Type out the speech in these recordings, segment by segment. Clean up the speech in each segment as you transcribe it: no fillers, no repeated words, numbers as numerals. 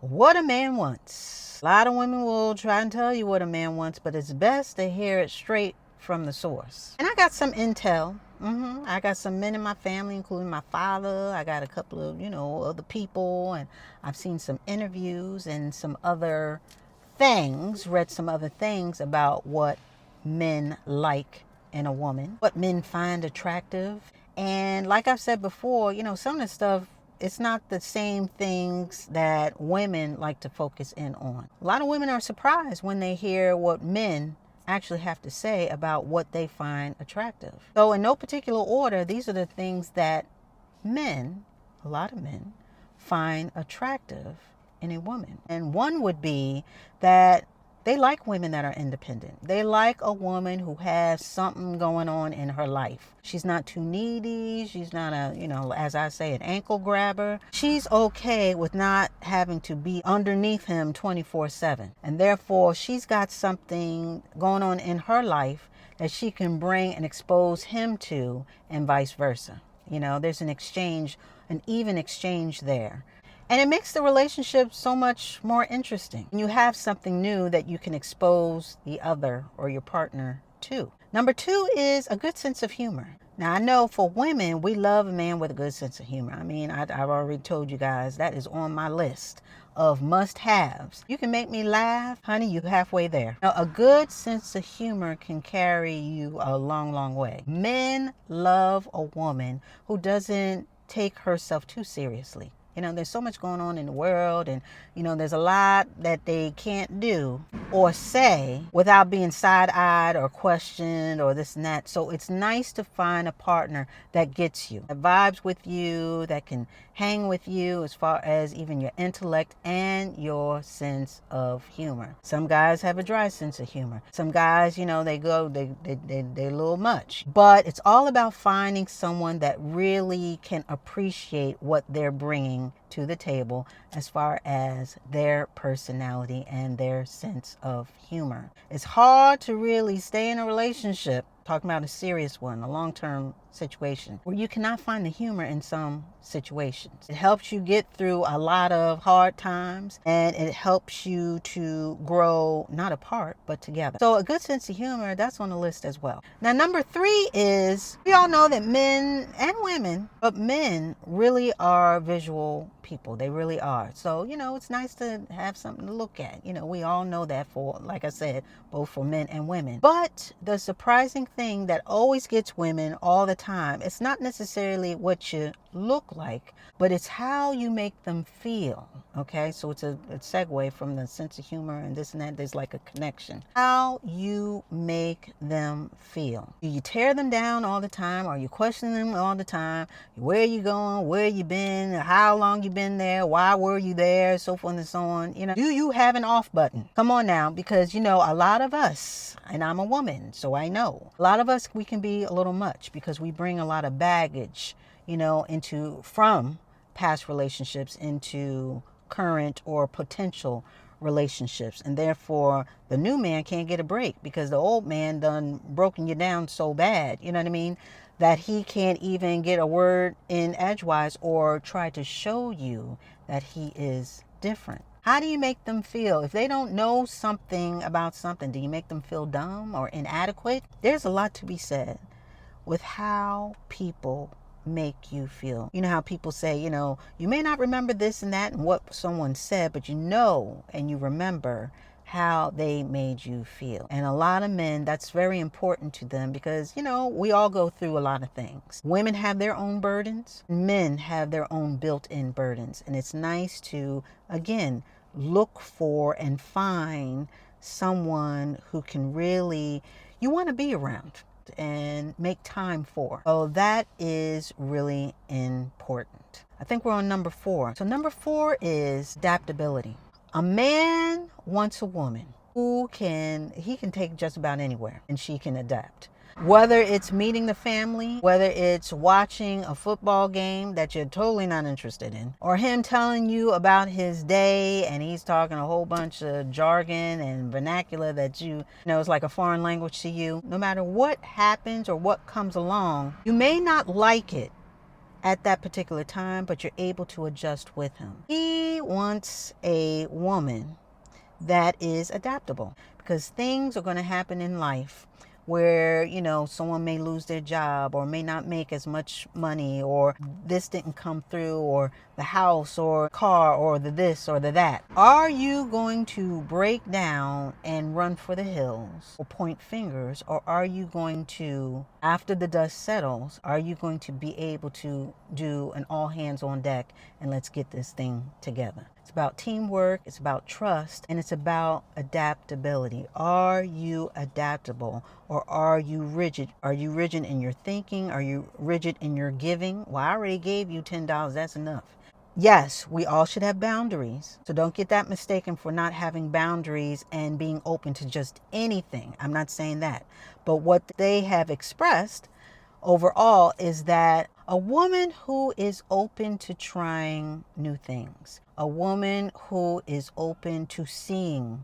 What a man wants. A lot of women will try and tell you what a man wants, but it's best to hear it straight from the source. And I got some intel. I got some men in my family, including my father. I got a couple of, other people. And I've seen some interviews and some other things, read some other things about what men like in a woman, what men find attractive. And like I've said before, some of the stuff, it's not the same things that women like to focus in on. A lot of women are surprised when they hear what men actually have to say about what they find attractive. So in no particular order, these are the things that men, a lot of men, find attractive in a woman. And one would be that they like women that are independent. They like a woman who has something going on in her life. She's not too needy. She's not as I say, an ankle grabber. She's okay with not having to be underneath him 24/7. And therefore, she's got something going on in her life that she can bring and expose him to, and vice versa. There's an exchange, an even exchange there. And it makes the relationship so much more interesting. You have something new that you can expose the other or your partner to. Number 2 is a good sense of humor. Now, I know for women, we love a man with a good sense of humor. I mean, I've already told you guys that is on my list of must-haves. You can make me laugh, honey, you're halfway there. Now, a good sense of humor can carry you a long, long way. Men love a woman who doesn't take herself too seriously. There's so much going on in the world, and, there's a lot that they can't do or say without being side-eyed or questioned or this and that. So it's nice to find a partner that gets you, that vibes with you, that can hang with you as far as even your intellect and your sense of humor. Some guys have a dry sense of humor. Some guys, they're a little much. But it's all about finding someone that really can appreciate what they're bringing to the table as far as their personality and their sense of humor. It's hard to really stay in a relationship, talking about a serious one, a long-term situation, where you cannot find the humor in some situations. It helps you get through a lot of hard times, and it helps you to grow not apart but together. So a good sense of humor, that's on the list as well. Now, number 3 is, we all know that men and women, but men really are visual people. They really are. So, it's nice to have something to look at. We all know that, for, like I said, both for men and women. But the surprising thing that always gets women all the time, it's not necessarily what you look like, but it's how you make them feel. Okay, so it's a segue from the sense of humor and this and that. There's like a connection. How you make them feel. Do you tear them down all the time? Are you questioning them all the time? Where are you going? Where you been? How long you been there? Why were you there? So forth and so on. Do you have an off button? Come on now, because a lot of us, and I'm a woman, so I know, a lot of us, we can be a little much because we bring a lot of baggage, from past relationships into current or potential relationships. And therefore, the new man can't get a break because the old man done broken you down so bad, you know what I mean, that he can't even get a word in edgewise or try to show you that he is different. How do you make them feel? If they don't know something about something, do you make them feel dumb or inadequate? There's a lot to be said with how people make you feel. You know how people say, you may not remember this and that and what someone said, but and you remember how they made you feel. And a lot of men, that's very important to them because, we all go through a lot of things. Women have their own burdens. Men have their own built-in burdens. And it's nice to, again, look for and find someone who can really, you want to be around and make time for. So that is really important. I think we're on number 4. So number 4 is adaptability. A man wants a woman who can take just about anywhere and she can adapt. Whether it's meeting the family, whether it's watching a football game that you're totally not interested in, or him telling you about his day and he's talking a whole bunch of jargon and vernacular that you know is like a foreign language to you. No matter what happens or what comes along, you may not like it, at that particular time, but you're able to adjust with him. He wants a woman that is adaptable, because things are going to happen in life where, someone may lose their job or may not make as much money, or this didn't come through, or the house or car or the this or the that. Are you going to break down and run for the hills or point fingers, or are you going to, after the dust settles, are you going to be able to do an all hands on deck and let's get this thing together? It's about teamwork, it's about trust, and it's about adaptability. Are you adaptable, or are you rigid? Are you rigid in your thinking? Are you rigid in your giving? Well, I already gave you $10, that's enough. Yes, we all should have boundaries. So don't get that mistaken for not having boundaries and being open to just anything. I'm not saying that. But what they have expressed overall is that a woman who is open to trying new things, a woman who is open to seeing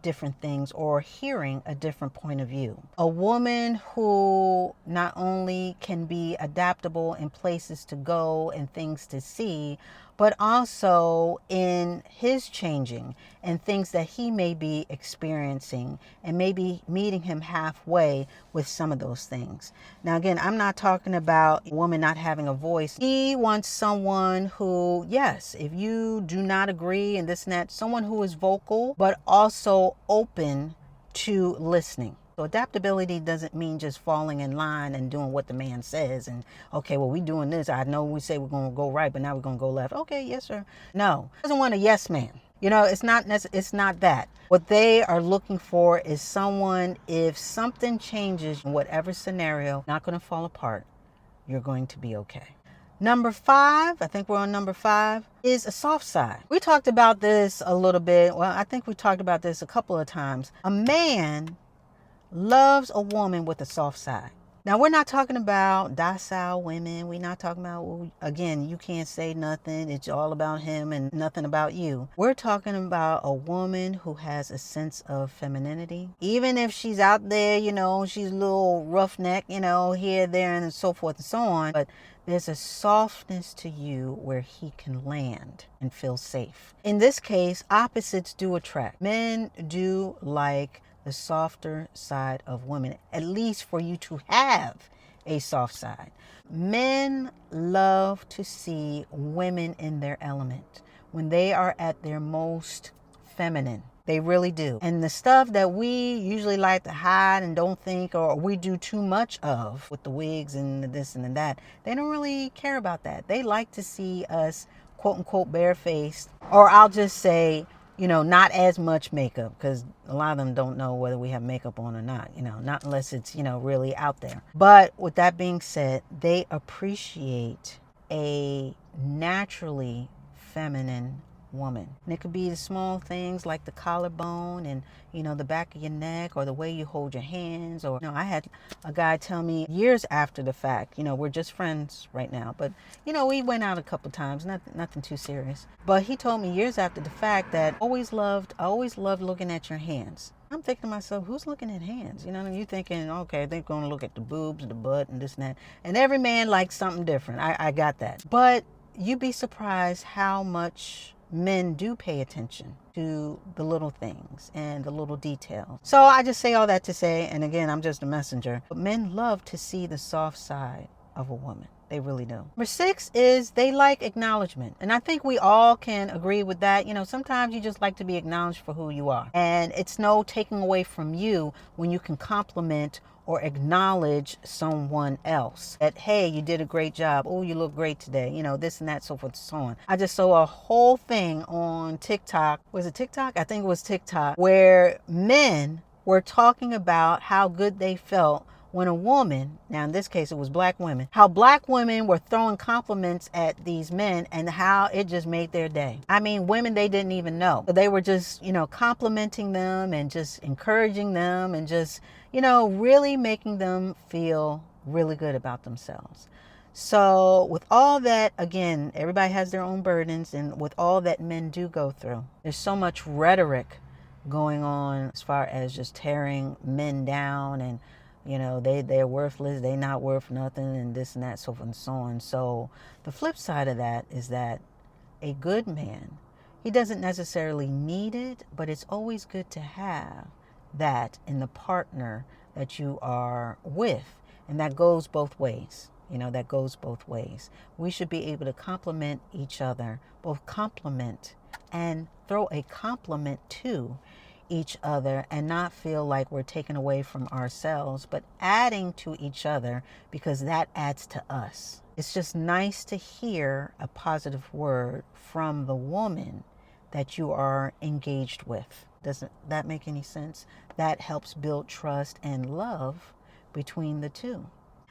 different things or hearing a different point of view, a woman who not only can be adaptable in places to go and things to see, but also in his changing and things that he may be experiencing, and maybe meeting him halfway with some of those things. Now, again, I'm not talking about a woman not having a voice. He wants someone who, yes, if you do not agree and this and that, someone who is vocal, but also open to listening. So adaptability doesn't mean just falling in line and doing what the man says and, okay, well, we doing this. I know we say we're going to go right, but now we're going to go left. Okay, yes, sir. No, he doesn't want a yes man. It's not that. What they are looking for is someone, if something changes in whatever scenario, not going to fall apart. You're going to be okay. Number 5, I think we're on number 5, is a soft side. We talked about this a little bit. Well, I think we talked about this a couple of times. A man loves a woman with a soft side. Now, we're not talking about docile women. We're not talking about, again, you can't say nothing. It's all about him and nothing about you. We're talking about a woman who has a sense of femininity. Even if she's out there, she's a little roughneck, here, there, and so forth and so on. But there's a softness to you where he can land and feel safe. In this case, opposites do attract. Men do like the softer side of women, at least for you to have a soft side. Men love to see women in their element, when they are at their most feminine. They really do. And the stuff that we usually like to hide and don't think, or we do too much of with the wigs and the this and the that, they don't really care about that. They like to see us, quote unquote, barefaced, or I'll just say, not as much makeup, because a lot of them don't know whether we have makeup on or not, not unless it's, really out there. But with that being said, they appreciate a naturally feminine woman. And it could be the small things like the collarbone and, the back of your neck, or the way you hold your hands. Or, I had a guy tell me years after the fact, we're just friends right now, but, we went out a couple times, nothing too serious. But he told me years after the fact that I always loved looking at your hands. I'm thinking to myself, who's looking at hands? You're thinking, okay, they're going to look at the boobs, the butt, and this and that. And every man likes something different. I got that. But you'd be surprised how much men do pay attention to the little things and the little details. So I just say all that to say, and again, I'm just a messenger, but men love to see the soft side of a woman. They really do. Number 6 is they like acknowledgement. And I think we all can agree with that. Sometimes you just like to be acknowledged for who you are. And it's no taking away from you when you can compliment or acknowledge someone else. That, hey, you did a great job. Oh, you look great today. This and that, so forth and so on. I just saw a whole thing on TikTok. Was it TikTok? I think it was TikTok, where men were talking about how good they felt when a woman, now in this case it was black women, how black women were throwing compliments at these men and how it just made their day. I mean, women they didn't even know. But they were just, complimenting them and just encouraging them and just, really making them feel really good about themselves. So with all that, again, everybody has their own burdens, and with all that men do go through, there's so much rhetoric going on as far as just tearing men down and They're worthless, they not worth nothing, and this and that, so forth and so on. So the flip side of that is that a good man, he doesn't necessarily need it, but it's always good to have that in the partner that you are with. And that goes both ways. That goes both ways. We should be able to complement each other, both compliment and throw a compliment to each other, and not feel like we're taking away from ourselves, but adding to each other, because that adds to us. It's just nice to hear a positive word from the woman that you are engaged with. Doesn't that make any sense? That helps build trust and love between the two.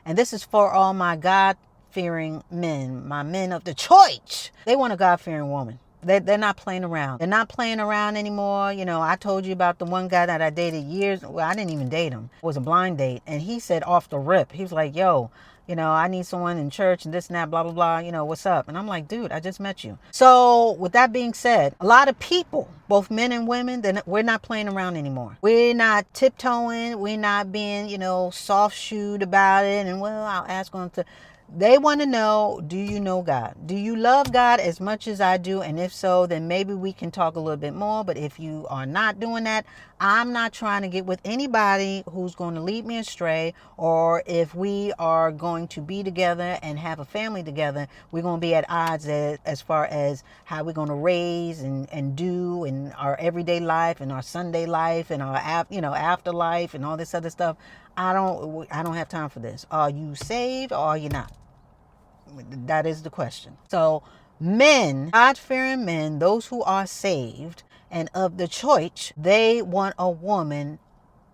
And this is for all my God-fearing men, my men of the church. They want a God-fearing woman. They're not playing around. They're not playing around anymore. I told you about the one guy that I dated years. Well, I didn't even date him. It was a blind date. And he said off the rip, he was like, yo, I need someone in church and this and that, blah, blah, blah. What's up? And I'm like, dude, I just met you. So with that being said, a lot of people, both men and women, we're not playing around anymore. We're not tiptoeing. We're not being, soft-shoed about it. And well, I'll ask them to. They want to know, do you know God? Do you love God as much as I do? And if so, then maybe we can talk a little bit more. But if you are not doing that, I'm not trying to get with anybody who's going to lead me astray. Or if we are going to be together and have a family together, we're going to be at odds as far as how we're going to raise and do in our everyday life and our Sunday life and our afterlife and all this other stuff. I don't have time for this. Are you saved or are you not? That is the question. So men, God-fearing men, those who are saved and of the church, they want a woman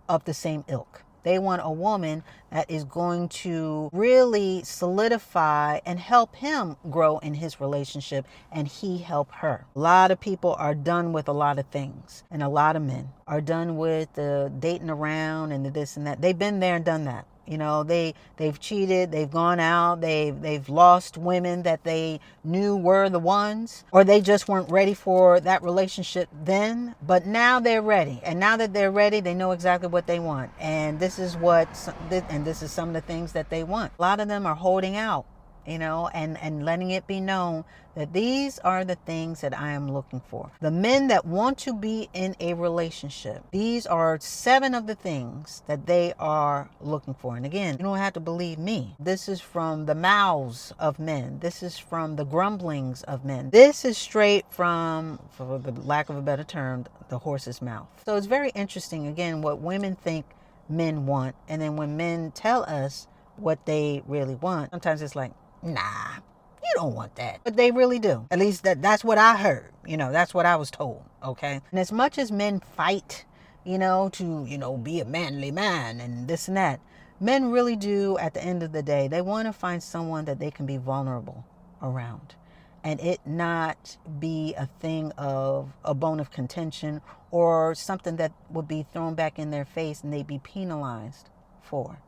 of the same ilk. They want a woman that is going to really solidify and help him grow in his relationship, and he help her. A lot of people are done with a lot of things, and a lot of men are done with the dating around and the this and that. They've been there and done that. They've cheated, they've gone out, they've lost women that they knew were the ones, or they just weren't ready for that relationship then, but now they're ready. And now that they're ready, they know exactly what they want. And this is some of the things that they want. A lot of them are holding out, and letting it be known that these are the things that I am looking for. The men that want to be in a relationship, these are 7 of the things that they are looking for. And again, you don't have to believe me. This is from the mouths of men. This is from the grumblings of men. This is straight from, for the lack of a better term, the horse's mouth. So it's very interesting, again, what women think men want. And then when men tell us what they really want, sometimes it's like, nah, you don't want that. But they really do. At least that's what I heard. That's what I was told. Okay. And as much as men fight, to, be a manly man and this and that, men really do, at the end of the day, they want to find someone that they can be vulnerable around. And it not be a thing of a bone of contention or something that would be thrown back in their face and they'd be penalized for.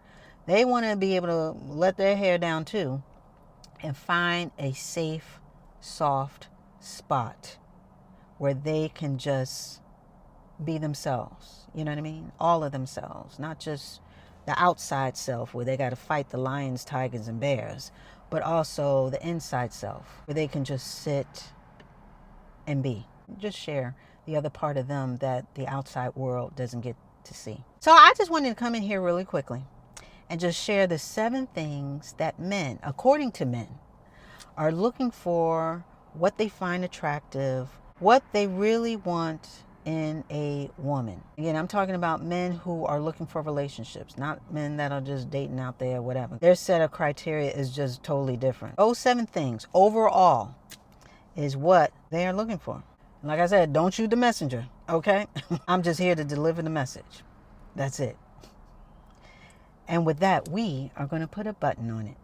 They want to be able to let their hair down too, and find a safe, soft spot where they can just be themselves. You know what I mean? All of themselves, not just the outside self where they got to fight the lions, tigers, and bears, but also the inside self where they can just sit and be. Just share the other part of them that the outside world doesn't get to see. So I just wanted to come in here really quickly and just share the 7 things that men, according to men, are looking for, what they find attractive, what they really want in a woman. Again, I'm talking about men who are looking for relationships, not men that are just dating out there, whatever. Their set of criteria is just totally different. Those 7 things overall is what they are looking for. And like I said, don't shoot the messenger, okay? I'm just here to deliver the message. That's it. And with that, we are going to put a button on it.